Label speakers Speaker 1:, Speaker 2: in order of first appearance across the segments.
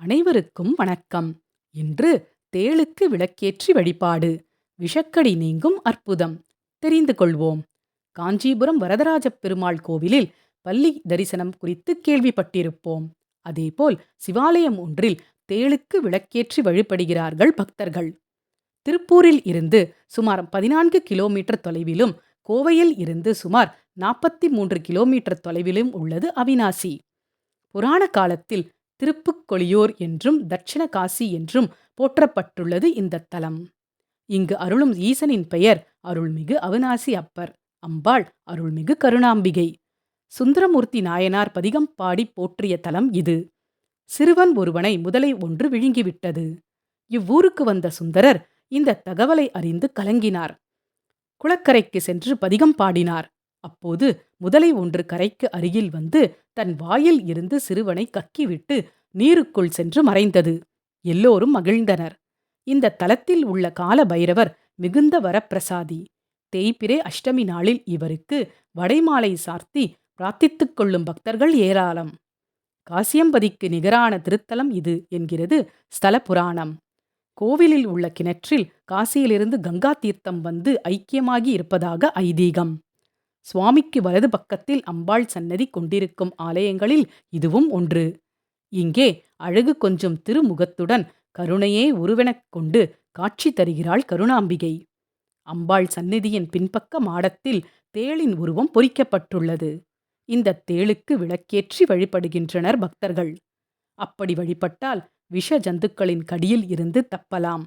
Speaker 1: அனைவருக்கும் வணக்கம். இன்று தேளுக்கு விளக்கேற்றி வழிபாடு, விஷக்கடி நீங்கும் அற்புதம் தெரிந்து கொள்வோம். காஞ்சிபுரம் வரதராஜ பெருமாள் கோவிலில் பல்லி தரிசனம் குறித்து கேள்விப்பட்டிருப்போம். அதேபோல் சிவாலயம் ஒன்றில் தேளுக்கு விளக்கேற்றி வழிபடுகிறார்கள் பக்தர்கள். திருப்பூரில் இருந்து சுமார் 14 கிலோமீட்டர் தொலைவிலும், கோவையில் இருந்து சுமார் 43 கிலோமீட்டர் தொலைவிலும் உள்ளது அவிநாசி. புராண காலத்தில் திருப்புக்கொளியூர் என்றும் தட்சிண காசி என்றும் போற்றப்பட்டுள்ளது இந்த தலம். இங்கு அருளும் ஈசனின் பெயர் அருள்மிகு அவிநாசி அப்பர், அம்பாள் அருள்மிகு கருணாம்பிகை. சுந்தரமூர்த்தி நாயனார் பதிகம் பாடி போற்றிய தலம் இது. சிறுவன் ஒருவனை முதலை ஒன்று விழுங்கிவிட்டது. இவ்வூருக்கு வந்த சுந்தரர் இந்த தகவலை அறிந்து கலங்கினார். குளக்கரைக்கு சென்று பதிகம் பாடினார். அப்போது முதலை ஒன்று கரைக்கு அருகில் வந்து தன் வாயில் இருந்து சிறுவனை கக்கிவிட்டு நீருக்குள் சென்று மறைந்தது. எல்லோரும் மகிழ்ந்தனர். இந்த தலத்தில் உள்ள கால பைரவர் மிகுந்த வரப்பிரசாதி. தேய்பிறை அஷ்டமி நாளில் இவருக்கு வடைமாலை சார்த்தி பிரார்த்தித்துக் கொள்ளும் பக்தர்கள் ஏராளம். காசியம்பதிக்கு நிகரான திருத்தலம் இது என்கிறது ஸ்தல புராணம். கோவிலில் உள்ள கிணற்றில் காசியிலிருந்து கங்கா தீர்த்தம் வந்து ஐக்கியமாகி இருப்பதாக ஐதீகம். சுவாமிக்கு வலது பக்கத்தில் அம்பாள் சன்னதி கொண்டிருக்கும் ஆலயங்களில் இதுவும் ஒன்று. இங்கே அழகு கொஞ்சம் திருமுகத்துடன் கருணையே உருவெனக் கொண்டு காட்சி தருகிறாள் கருணாம்பிகை. அம்பாள் சந்நிதியின் பின்பக்க மாடத்தில் தேளின் உருவம் பொறிக்கப்பட்டுள்ளது. இந்த தேளுக்கு விளக்கேற்றி வழிபடுகின்றனர் பக்தர்கள். அப்படி வழிபட்டால் விஷ ஜந்துக்களின் கடியில் இருந்து தப்பலாம்.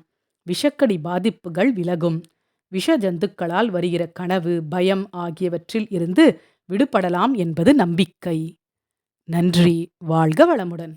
Speaker 1: விஷக்கடி பாதிப்புகள் விலகும். விஷ ஜந்துக்களால் வருகிற கனவு, பயம் ஆகியவற்றில் இருந்து விடுபடலாம் என்பது நம்பிக்கை. நன்றி. வாழ்க வளமுடன்.